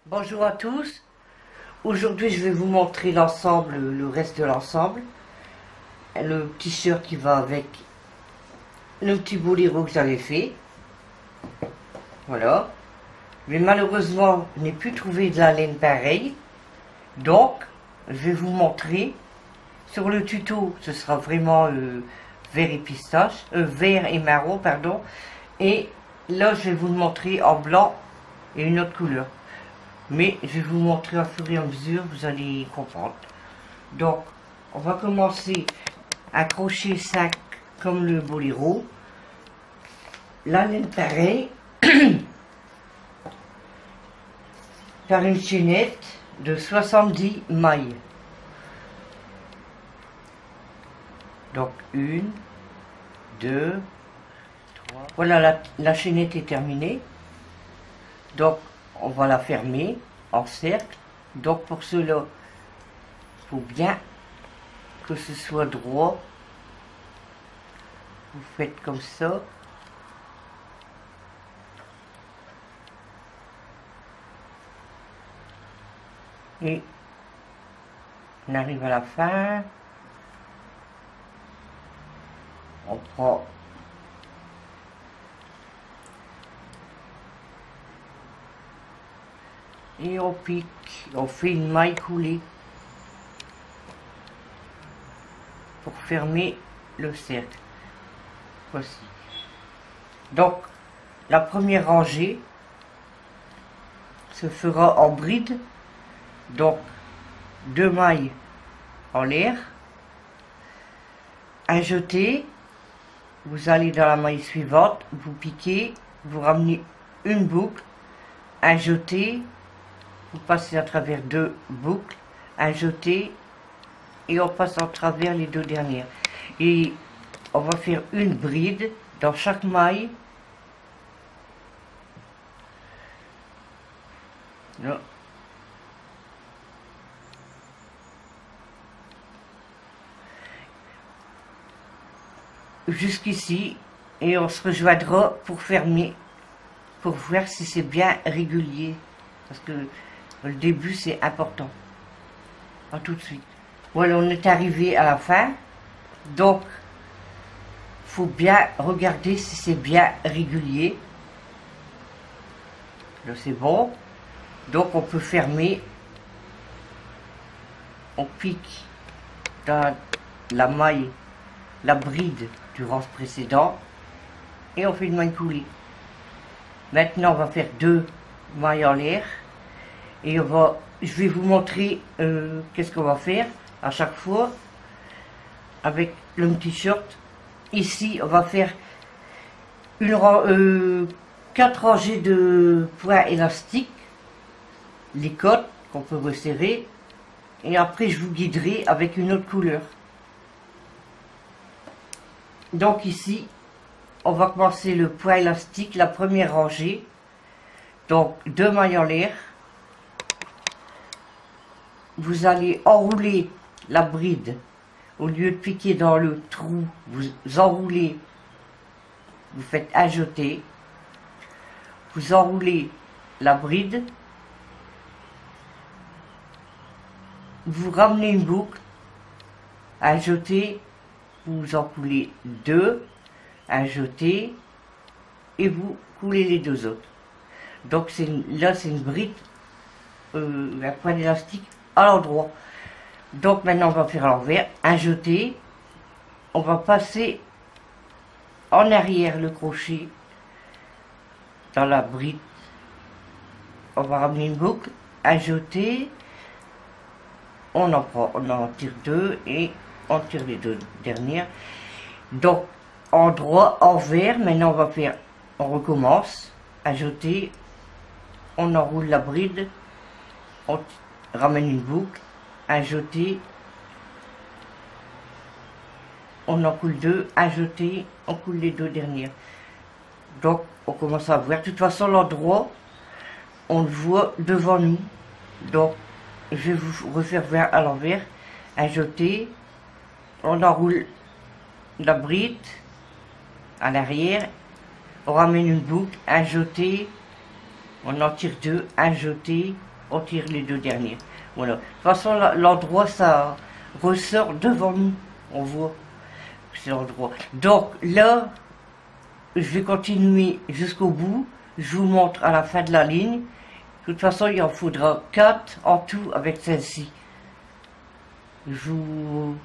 Bonjour à tous. Aujourd'hui, je vais vous montrer l'ensemble, le reste de l'ensemble. Le t-shirt qui va avec le petit boléro que j'avais fait. Voilà. Mais malheureusement, je n'ai plus trouvé de la laine pareille. Donc, je vais vous montrer. Sur le tuto, ce sera vraiment vert et pistache, vert et marron, pardon. Et là, je vais vous le montrer en blanc et une autre couleur. Mais je vais vous montrer au fur et à mesure, vous allez comprendre. Donc, on va commencer à crocher ça comme le boléro. La laine pareil, par une chaînette de 70 mailles. Donc, 1, 2, 3. Voilà, la chaînette est terminée. Donc, on va la fermer en cercle. Donc pour cela, il faut bien que ce soit droit. Vous faites comme ça. Et on arrive à la fin. On prend et on pique, on fait une maille coulée pour fermer le cercle. Voici. Donc, la première rangée se fera en bride. Donc, 2 mailles en l'air. Un jeté. Vous allez dans la maille suivante, vous piquez, vous ramenez une boucle, un jeté. Vous passez à travers 2 boucles, un jeté, et on passe à travers les 2 dernières. Et on va faire une bride dans chaque maille. Là. Jusqu'ici, et on se rejoindra pour fermer, pour voir si c'est bien régulier, parce que le début, c'est important. A tout de suite. Voilà, on est arrivé à la fin. Donc, il faut bien regarder si c'est bien régulier. Là, c'est bon. Donc, on peut fermer. On pique dans la maille, la bride du rang précédent. Et on fait une maille coulée. Maintenant, on va faire 2 mailles en l'air. Et je vais vous montrer qu'est-ce qu'on va faire à chaque fois avec le petit short. Ici, on va faire 4 rangées de points élastiques, les côtes qu'on peut resserrer. Et après, je vous guiderai avec une autre couleur. Donc ici, on va commencer le point élastique, la première rangée. Donc 2 mailles en l'air. Vous allez enrouler la bride. Au lieu de piquer dans le trou, vous enroulez, vous faites un jeté, vous enroulez la bride, vous ramenez une boucle, un jeté, vous en coulez 2, un jeté, et vous coulez les 2 autres. Donc là c'est une bride, un point élastique à l'endroit. Donc maintenant on va faire à l'envers, un jeté, on va passer en arrière le crochet dans la bride, on va ramener une boucle, un jeté, on en tire 2 et on tire les 2 dernières. Donc endroit, envers, maintenant on recommence, un jeté, on enroule la bride, on ramène une boucle, un jeté, on en coule 2, un jeté, on coule les 2 dernières. Donc on commence à voir. De toute façon l'endroit, on le voit devant nous. Donc je vais vous refaire voir à l'envers. Un jeté, on enroule la bride à l'arrière, on ramène une boucle, un jeté, on en tire 2, un jeté, on tire les deux derniers. Voilà. De toute façon, l'endroit, ça ressort devant nous. On voit que c'est l'endroit. Donc là, je vais continuer jusqu'au bout. Je vous montre à la fin de la ligne. De toute façon, il en faudra 4 en tout avec celle-ci. Je vous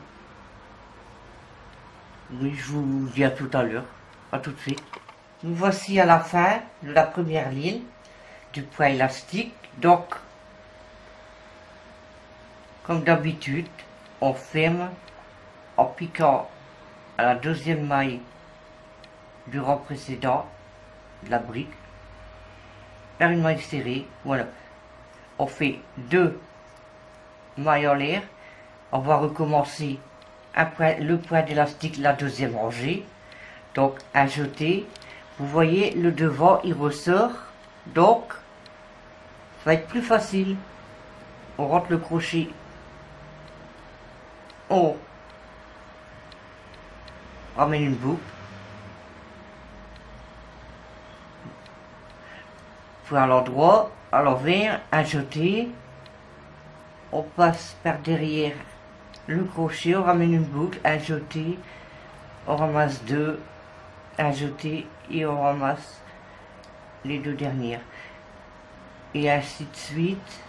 dis à tout à l'heure. À tout de suite. Nous voici à la fin de la première ligne du point élastique. Donc, comme d'habitude, on ferme en piquant à la deuxième maille du rang précédent de la brique vers une maille serrée. Voilà, on fait 2 mailles en l'air. On va recommencer le point d'élastique, la deuxième rangée. Donc un jeté, vous voyez le devant il ressort, donc ça va être plus facile. On rentre le crochet, on ramène une boucle, puis à l'endroit, à l'envers, un jeté, on passe par derrière le crochet, on ramène une boucle, un jeté, on ramasse 2, un jeté et on ramasse les 2 dernières, et ainsi de suite.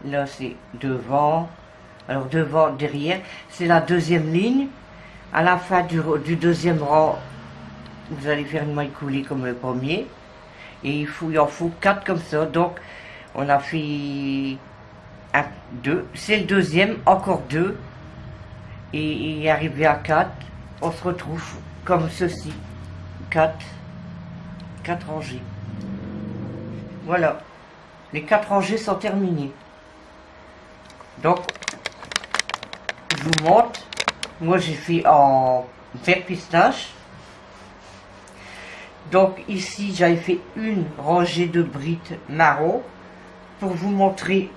Là c'est devant, alors devant, derrière, c'est la deuxième ligne. À la fin du deuxième rang, vous allez faire une maille coulée comme le premier, et il en faut 4 comme ça. Donc on a fait 1, 2, c'est le deuxième, encore 2, et arrivé à 4, on se retrouve comme ceci, 4 rangées. Voilà, les 4 rangées sont terminées. Donc je vous montre, moi j'ai fait en vert pistache. Donc ici j'avais fait une rangée de brides marron. Pour vous montrer,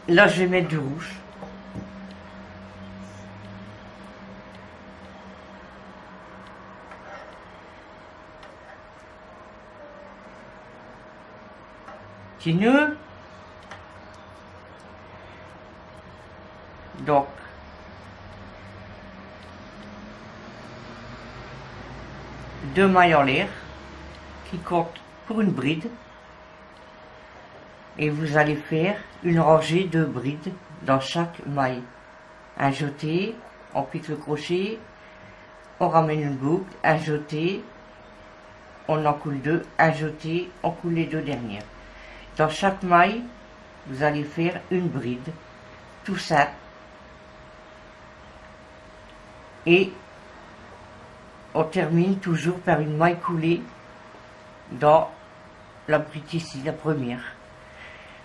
là je vais mettre du rouge. Petit nœud. Donc deux mailles en l'air qui comptent pour une bride, et vous allez faire une rangée de brides dans chaque maille. Un jeté, on pique le crochet, on ramène une boucle, un jeté, on en coule 2, un jeté, on coule les 2 dernières. Dans chaque maille, vous allez faire une bride, tout ça, et on termine toujours par une maille coulée dans la bride ici, la première.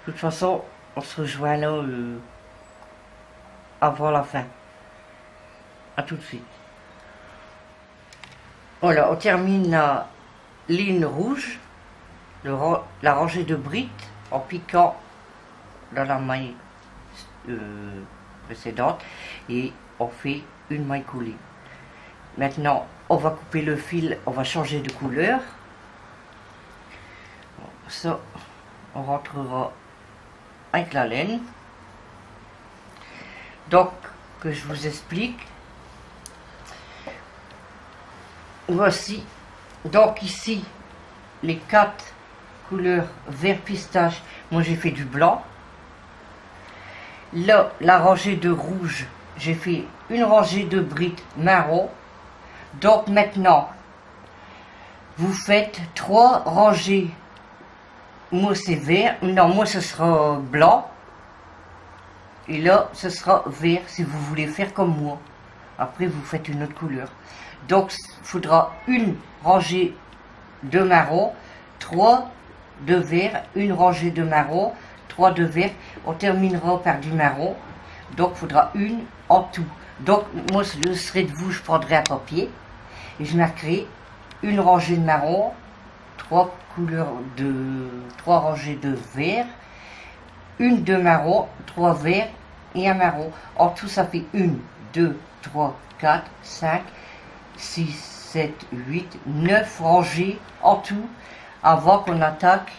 De toute façon, on se rejoint là avant la fin. À tout de suite. Voilà, on termine la ligne rouge, la rangée de brides, en piquant dans la maille précédente, et on fait une maille coulée. Maintenant, on va couper le fil, on va changer de couleur. Ça, on rentrera avec la laine. Donc, que je vous explique. Voici, donc ici, les 4 couleurs vert pistache. Moi, j'ai fait du blanc. Là, la rangée de rouge, j'ai fait une rangée de brides marron. Donc maintenant, vous faites 3 rangées. Moi c'est vert, non moi ce sera blanc. Et là ce sera vert si vous voulez faire comme moi. Après vous faites une autre couleur. Donc il faudra une rangée de marron, 3 de vert, une rangée de marron, 3 de vert. On terminera par du marron. Donc il faudra une en tout. Donc moi je serai de vous, je prendrai un papier et je marquerai une rangée de marron, 3 rangées de vert, une de marron, 3 verts et un marron. En tout ça fait 1, 2, 3, 4, 5, 6, 7, 8, 9 rangées en tout avant qu'on attaque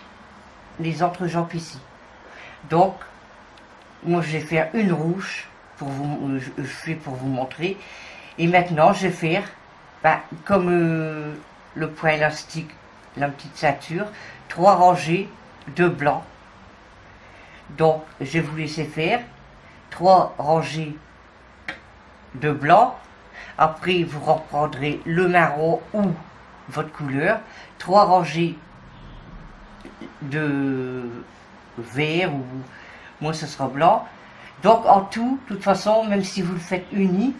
les entrejambes ici. Donc, moi je vais faire une rouge, pour vous, je fais pour vous montrer. Et maintenant, je vais faire, comme le point élastique, la petite ceinture, 3 rangées de blanc. Donc, je vais vous laisser faire 3 rangées de blanc. Après, vous reprendrez le marron ou votre couleur. 3 rangées de vert ou moi ce sera blanc. Donc, en tout, de toute façon, même si vous le faites uni,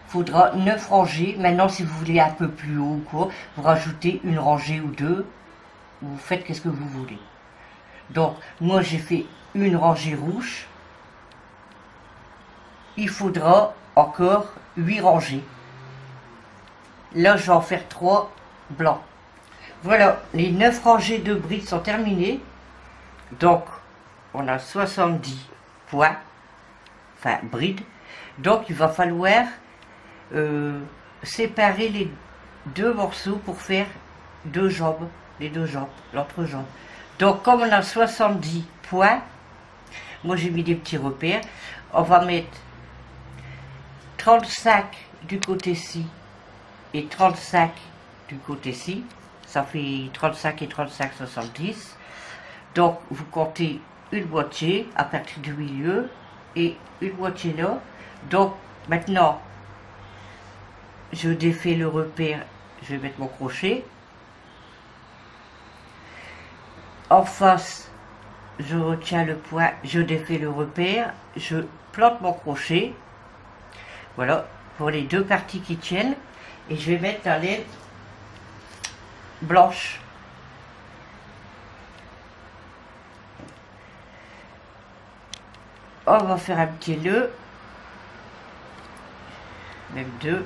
il faudra 9 rangées. Maintenant, si vous voulez un peu plus haut ou quoi, vous rajoutez une rangée ou deux. Vous faites qu'est-ce que vous voulez. Donc, moi j'ai fait une rangée rouge. Il faudra encore 8 rangées. Là, je vais en faire 3 blancs. Voilà, les 9 rangées de brides sont terminées. Donc, on a 70 points. Enfin, brides. Donc, il va falloir séparer les 2 morceaux pour faire 2 jambes. Les 2 jambes, l'entrejambe. Donc, comme on a 70 points, moi j'ai mis des petits repères. On va mettre 35 du côté-ci et 35 du côté-ci. Ça fait 35 et 35, 70. Donc, vous comptez une moitié à partir du milieu et une moitié là. Donc, maintenant, je défais le repère. Je vais mettre mon crochet. En face, je retiens le point, je défais le repère, je plante mon crochet. Voilà, pour les 2 parties qui tiennent. Et je vais mettre la laine blanche. On va faire un petit nœud. Même 2.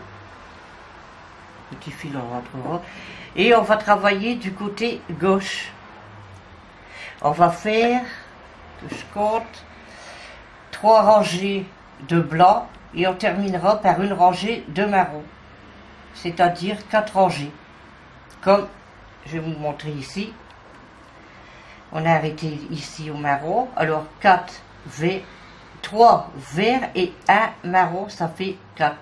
Petit fil on rentrera. Et on va travailler du côté gauche. On va faire, que je compte, 3 rangées de blanc et on terminera par une rangée de marron. C'est-à-dire 4 rangées. Comme je vais vous montrer ici. On a arrêté ici au marron. Alors 4 verts, 3 verts et 1 marron, ça fait 4.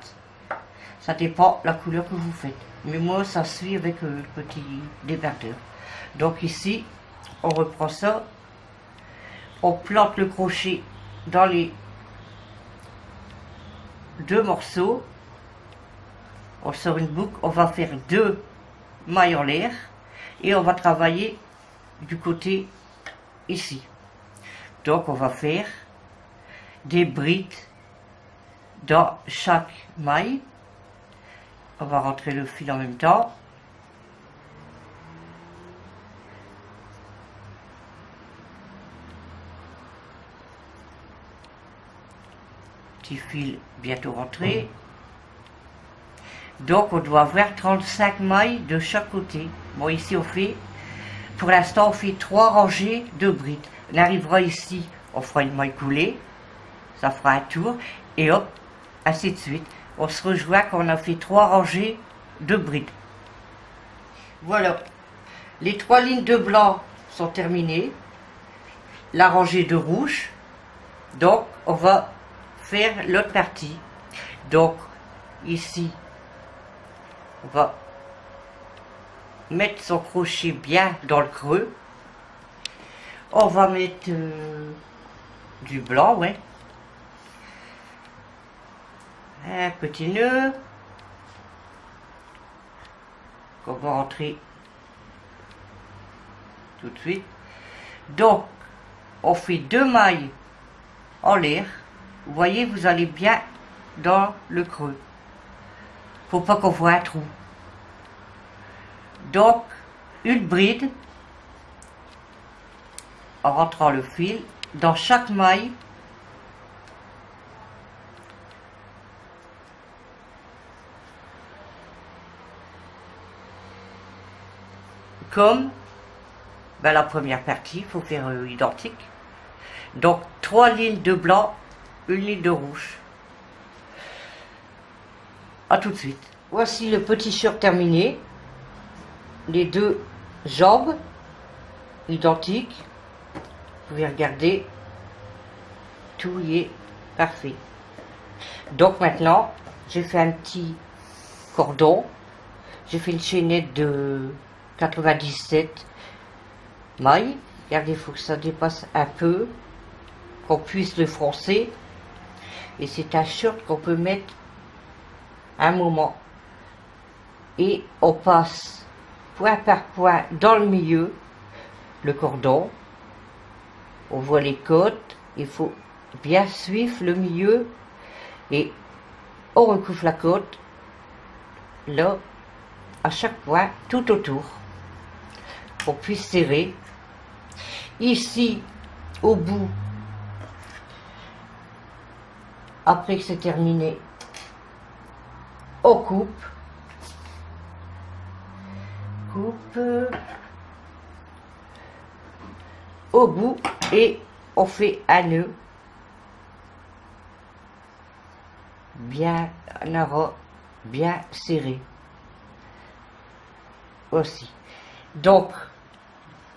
Ça dépend de la couleur que vous faites. Mais moi, ça suit avec le petit débardeur. Donc ici, on reprend ça, on plante le crochet dans les 2 morceaux, on sort une boucle, on va faire 2 mailles en l'air et on va travailler du côté ici. Donc on va faire des brides dans chaque maille. On va rentrer le fil en même temps. Petit fil bientôt rentré. Donc on doit avoir 35 mailles de chaque côté. Bon, ici on fait, pour l'instant on fait 3 rangées de brides. On arrivera ici, on fera une maille coulée, ça fera un tour, et hop, ainsi de suite. On se rejoint quand on a fait 3 rangées de brides. Voilà, les 3 lignes de blanc sont terminées, la rangée de rouge, donc on va faire l'autre partie. Donc ici on va mettre son crochet bien dans le creux, on va mettre du blanc, ouais, un petit nœud qu'on va rentrer tout de suite. Donc on fait 2 mailles en l'air. Vous voyez, vous allez bien dans le creux. Faut pas qu'on voit un trou. Donc, une bride, en rentrant le fil, dans chaque maille, comme la première partie, il faut faire identique. Donc, 3 lignes de blanc, une ligne de rouge. A tout de suite. Voici le petit shirt terminé. Les 2 jambes identiques. Vous pouvez regarder. tout y est parfait. Donc maintenant, j'ai fait un petit cordon. J'ai fait une chaînette de 97 mailles. Regardez, il faut que ça dépasse un peu, qu'on puisse le froncer. Et c'est un short qu'on peut mettre un moment. Et on passe point par point dans le milieu le cordon. On voit les côtes. Il faut bien suivre le milieu. Et on recouvre la côte. Là, à chaque point, tout autour. Qu'on puisse serrer. Ici, au bout, après que c'est terminé, on coupe au bout et on fait un nœud bien en avant, bien serré aussi. Donc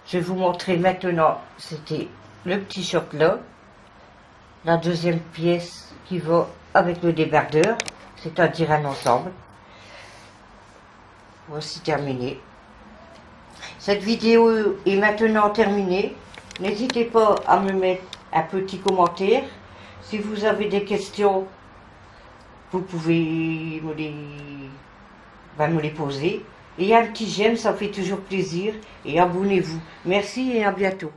je vais vous montrer maintenant, c'était le petit short là, la deuxième pièce qui va avec le débardeur, c'est-à-dire un ensemble. Voici terminé. Cette vidéo est maintenant terminée. N'hésitez pas à me mettre un petit commentaire. Si vous avez des questions, vous pouvez me les poser. Et un petit j'aime, ça fait toujours plaisir. Et abonnez-vous. Merci et à bientôt.